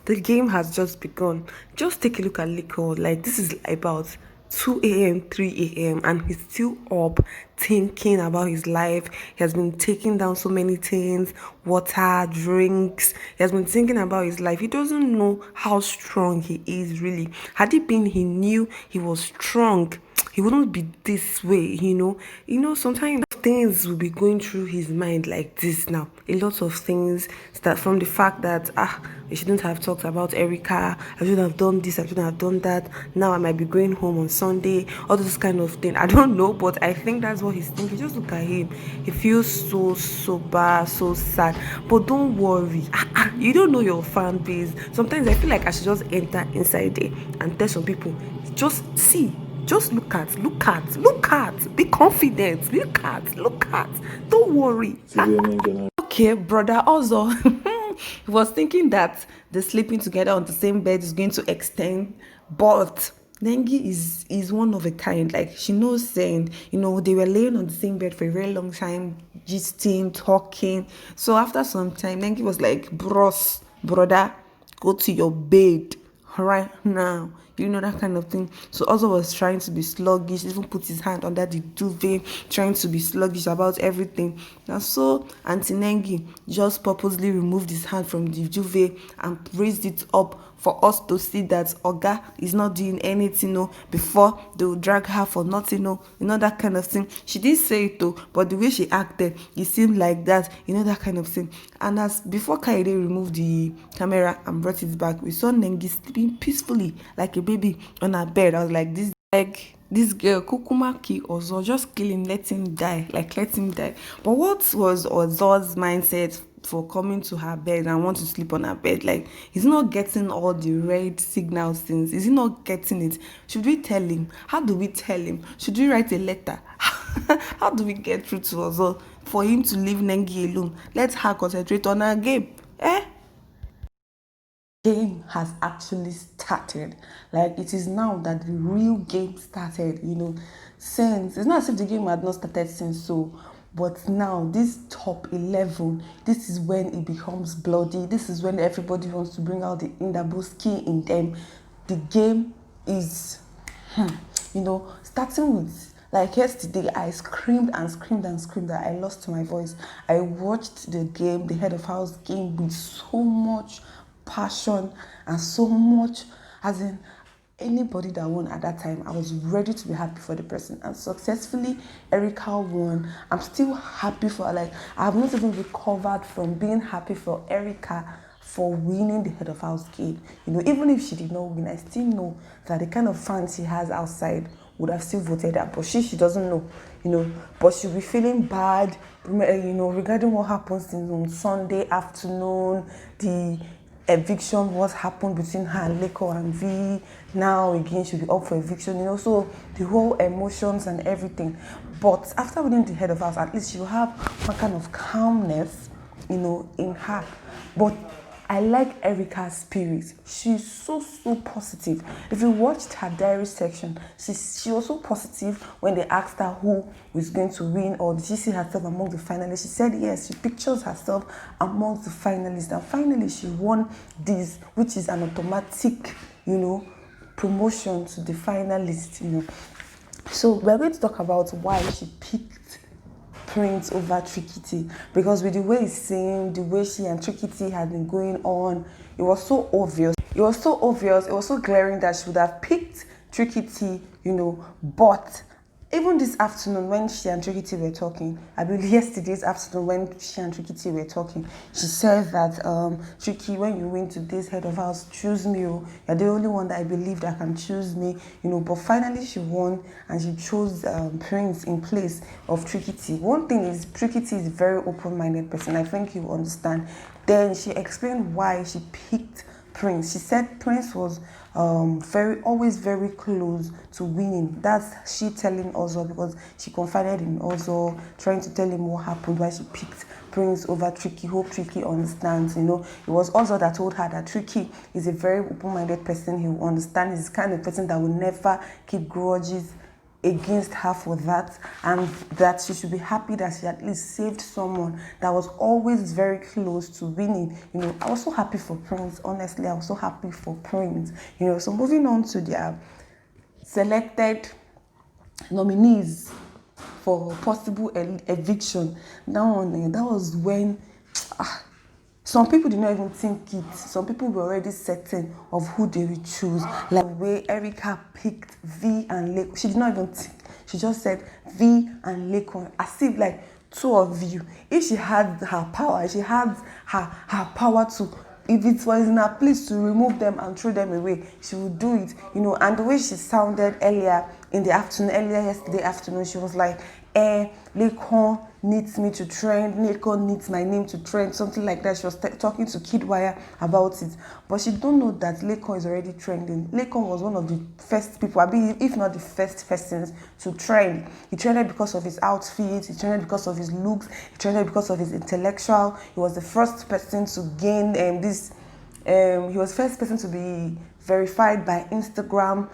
The game has just begun. Just take a look at Lico. Like, this is about 2 a.m., 3 a.m., and he's still up thinking about his life. He has been taking down so many things, water, drinks. He has been thinking about his life. He doesn't know how strong he is, really. Had it been he knew he was strong, he wouldn't be this way. Sometimes things will be going through his mind like this now. A lot of things start from the fact that I shouldn't have talked about Erica, I shouldn't have done this, I shouldn't have done that. Now I might be going home on Sunday, all this kind of thing. I don't know, but I think that's what he's thinking. Just look at him. He feels so bad, so sad. But don't worry. You don't know your fan base. Sometimes I feel like I should just enter inside there and tell some people, just see, just look at, be confident, look at, don't worry. Okay, brother, also, he was thinking that the sleeping together on the same bed is going to extend, but Nengi is one of a kind. Like, she knows, saying, they were laying on the same bed for a very long time, gisting, talking. So after some time, Nengi was like, bros, brother, go to your bed right now, that kind of thing. So also was trying to be sluggish, even put his hand under the duvet, trying to be sluggish about everything. And so Auntie Nengi just purposely removed his hand from the duvet and raised it up for us to see that Oga is not doing anything, before they will drag her for nothing, that kind of thing. She didn't say it though, but the way she acted, it seemed like that, that kind of thing. And as before Kaide removed the camera and brought it back, we saw Nengi sleeping peacefully like a baby on her bed. I was like, this girl, Kukumaki Ozo, just kill him, let him die. But what was Ozo's mindset for coming to her bed and want to sleep on her bed? Like, he's not getting all the red signals things. Is he not getting it? Should we tell him? How do we tell him? Should we write a letter? How do we get through to Ozo for him to leave Nengi alone? Let her concentrate on her game. Game has actually started. Like, it is now that the real game started, since it's not as if the game had not started since. So, but now this top 11, this is when it becomes bloody. This is when everybody wants to bring out the Indabuski in them. The game is starting with, like, yesterday I screamed and screamed and screamed that I lost my voice. I watched the game, the head of house game, with so much passion and so much, as in, anybody that won at that time, I was ready to be happy for the person. And successfully Erica won. I'm still happy for her. Like, I have not even recovered from being happy for Erica for winning the head of house game. Even if she did not win, I still know that the kind of fans she has outside would have still voted her. But she doesn't know, but she'll be feeling bad, regarding what happens on Sunday afternoon, the eviction, what happened between her and Leko and V. Now again she'll be up for eviction, so the whole emotions and everything. But after winning the head of house, at least she'll have one kind of calmness, in her. But I like Erica's spirit. She's so positive. If you watched her diary section, she was so positive when they asked her who was going to win, or did she see herself among the finalists. She said yes, she pictures herself among the finalists, and finally she won this, which is an automatic, promotion to the finalists. So we're going to talk about why she picked Prince over Tricky T, because with the way it seemed, the way she and Tricky T had been going on, it was so obvious. It was so glaring that she would have picked Tricky T, but even this afternoon when she and Tricky T were talking, I believe yesterday's afternoon when she and Tricky T were talking, she said that, Tricky, when you win today's head of house, choose me. You're the only one that I believe that can choose me. But finally she won and she chose Prince in place of Tricky T. One thing is, Tricky T is a very open-minded person. I think you understand. Then she explained why she picked Prince. She said Prince was always very close to winning. That's she telling Ozo, because she confided in Ozo, trying to tell him what happened, why she picked Prince over Tricky. Hope Tricky understands. It was Ozo that told her that Tricky is a very open-minded person. He will understand. He's the kind of person that will never keep grudges against her for that, and that she should be happy that she at least saved someone that was always very close to winning. I was so happy for Prince. Honestly, I was so happy for Prince. So moving on to their selected nominees for possible eviction. That was when some people did not even think it. Some people were already certain of who they would choose. Like the way Erica picked V and Laycoon. She did not even think. She just said V and Laycoon. As if like two of you. If she had her power, she had her power to, if it was in her place to remove them and throw them away, she would do it. And the way she sounded earlier yesterday afternoon, she was like, Laycoon needs me to trend, Laycoon needs my name to trend, something like that. She was talking to Kidwire about it, but she don't know that Laycoon is already trending. Laycoon was one of the first people, if not the first persons to trend. He trended because of his outfit, he trended because of his looks, he trended because of his intellectual. He was the first person to gain he was the first person to be verified by Instagram,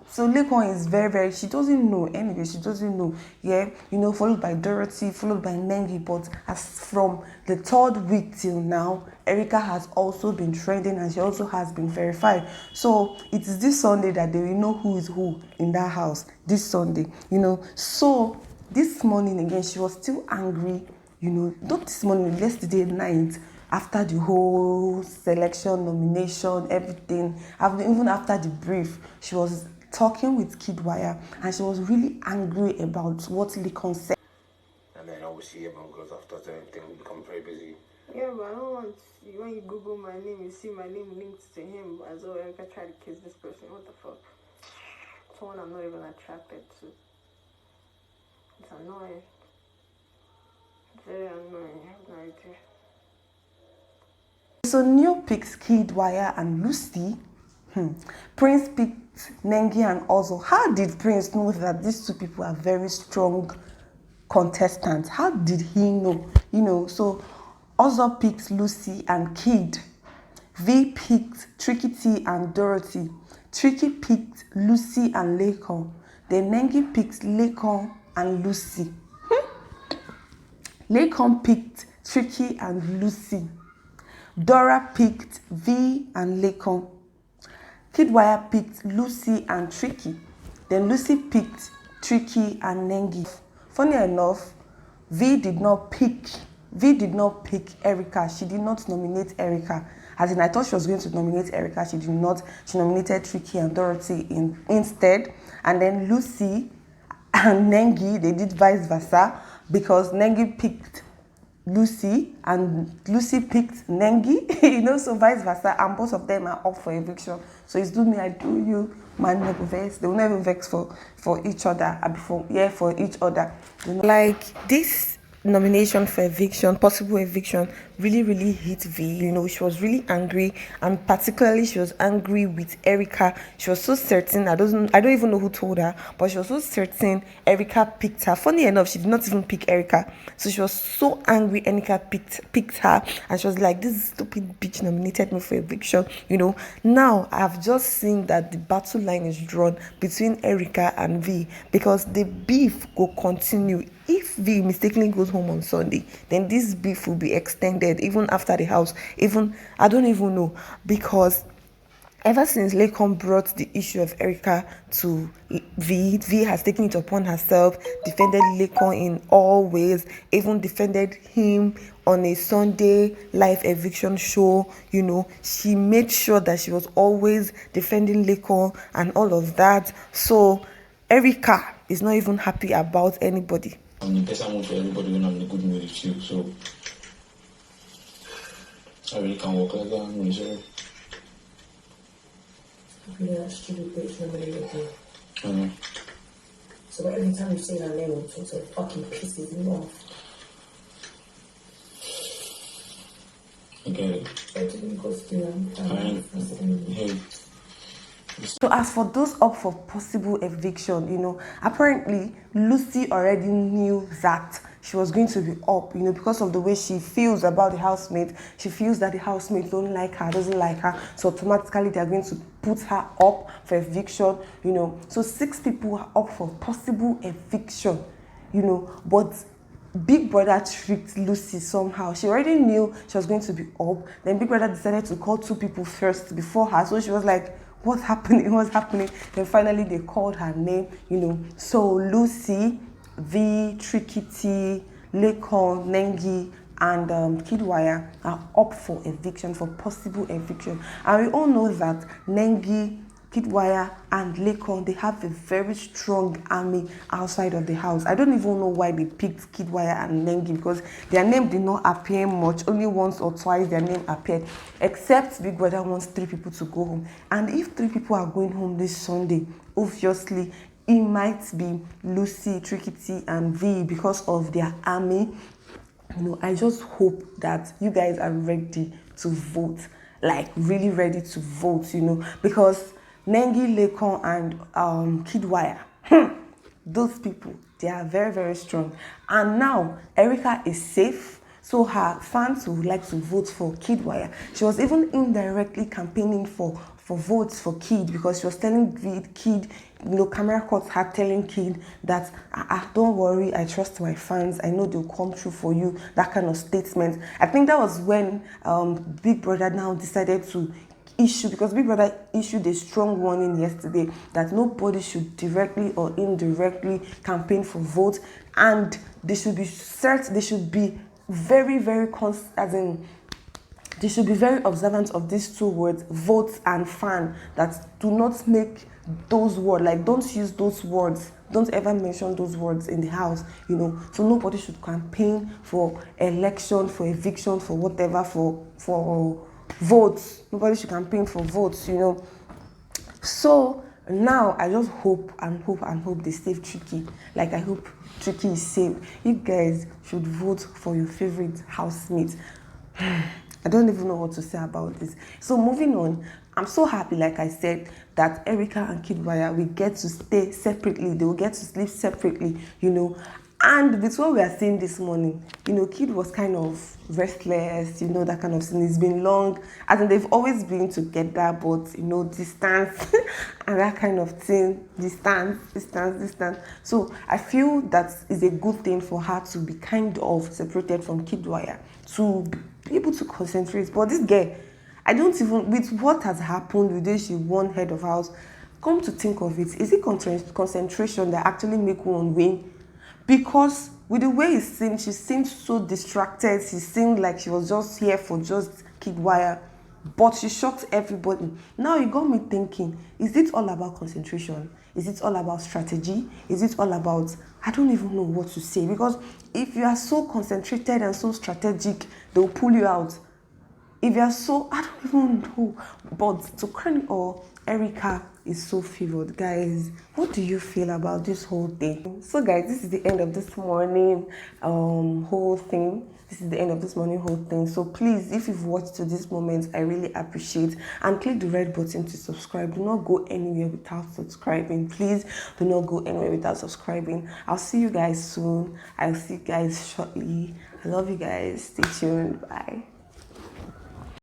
So Laycoon is very, very, she doesn't know anyway, followed by Dorothy, followed by Nengi. But as from the 3rd week till now, Erica has also been trending and she also has been verified. So it is this Sunday that they will know who is who in that house, this Sunday, So this morning again, she was still angry, not this morning, yesterday night, after the whole selection, nomination, everything, even after the brief, she was talking with Kidwire and she was really angry about what Laycoon said. And then obviously everyone goes after everything will become very busy. Yeah, but I don't want, when you Google my name, you see my name linked to him as well. Erica tried to kiss this person. What the fuck? Someone I'm not even attracted to. It's annoying. It's very annoying. I have no idea. So Neo picked Kidwire and Lucy. Prince picked Nengi and Ozos. How did Prince know that these two people are very strong contestants? How did he know? So Ozos picked Lucy and Kid. V picked Tricky T and Dorothy. Tricky picked Lucy and Laycoon. Then Nengi picked Laycoon and Lucy. Laycoon picked Tricky and Lucy. Dora picked V and Laycoon. Kidwire picked Lucy and Tricky. Then Lucy picked Tricky and Nengi. Funny enough, V did not pick Erica. She did not nominate Erica. As in, I thought she was going to nominate Erica. She did not. She nominated Tricky and Dorothy instead. And then Lucy and Nengi, they did vice versa, because Nengi picked Lucy and Lucy picked Nengi, so vice versa, and both of them are up for eviction. So it's do me, I do you, man never vex. They will never vex for each other, for each other. Like this nomination for eviction, possible eviction, really, really hit V. She was really angry, and particularly she was angry with Erica. She was so certain. I don't even know who told her, but she was so certain Erica picked her. Funny enough, she did not even pick Erica. So she was so angry Erica picked her, and she was like, this stupid bitch nominated me for eviction. Now I've just seen that the battle line is drawn between Erica and V, because the beef will continue. If V mistakenly goes home on Sunday, then this beef will be extended even after the house. I don't even know, because ever since Laycoon brought the issue of Erica to V has taken it upon herself, defended Laycoon in all ways, even defended him on a Sunday live eviction show. She made sure that she was always defending Laycoon and all of that. So Erica is not even happy about anybody. I'm the best I want for everybody when I'm in a good mood with you, so I really can't walk like that. I'm really sorry. Yeah, that stupid bitch nominated me. I know. So every time you say her name, it sort of fucking pisses me off. I get it. I didn't go to Hey. So as for those up for possible eviction, apparently Lucy already knew that she was going to be up, because of the way she feels about the housemate. She feels that the housemate don't like her, doesn't like her, so automatically they are going to put her up for eviction. So 6 people are up for possible eviction. But Big Brother tricked Lucy somehow. She already knew she was going to be up. Then Big Brother decided to call 2 people first before her. So she was like, what's happening? What's happening? Then finally they called her name, So Lucy, V, Tricky T, Laycoon, Nengi, and Kidwire are up for eviction, for possible eviction. And we all know that Nengi, Kidwire, and Laycoon, they have a very strong army outside of the house. I don't even know why they picked Kidwire and Nengi, because their name did not appear much. Only once or twice their name appeared, except Big Brother wants 3 people to go home. And if 3 people are going home this Sunday, obviously it might be Lucy, Tricky T, and V, because of their army. I just hope that you guys are ready to vote, like really ready to vote, because Nengi, Laycoon, and Kidwire, those people, they are very, very strong. And now Erica is safe, so her fans would like to vote for Kidwire. She was even indirectly campaigning for votes for Kid, because she was telling Kid, camera cuts her telling Kid that, don't worry, I trust my fans, I know they'll come through for you, that kind of statement. I think that was when Big Brother now decided to issue, because Big Brother issued a strong warning yesterday that nobody should directly or indirectly campaign for votes, and they should be certain, they should be very, very they should be very observant of these 2 words, vote and fan, that do not make those words, like don't use those words, don't ever mention those words in the house, so nobody should campaign for election, for eviction, for whatever, for votes. Nobody should campaign for votes, So now I just hope they save Tricky. Like, I hope Tricky is safe. You guys should vote for your favorite housemate. I don't even know what to say about this. So moving on, I'm so happy, like I said, that Erica and Kidwire will get to stay separately. They will get to sleep separately, And with what we are seeing this morning, Kid was kind of restless, that kind of thing. It's been long. I think they've always been together, but, distance and that kind of thing. Distance. So I feel that is a good thing for her to be kind of separated from Kidwire, to be able to concentrate. But this girl, I don't even, with what has happened, with this she won head of house, come to think of it, is it concentration that actually make one win? Because with the way it seemed, she seemed so distracted. She seemed like she was just here for just Kidwire, but she shocked everybody. Now it got me thinking, is it all about concentration? Is it all about strategy? Is it all about, I don't even know what to say, because if you are so concentrated and so strategic, they'll pull you out. If you are so, I don't even know. But to crown it all, Erica is so favored. Guys, what do you feel about this whole thing? So guys, this is the end of this morning whole thing. This is the end of this morning whole thing. So please, if you've watched to this moment, I really appreciate, and click the red button to subscribe. Do not go anywhere without subscribing. Please do not go anywhere without subscribing. I'll see you guys soon. I'll see you guys shortly. I love you guys. Stay tuned. Bye.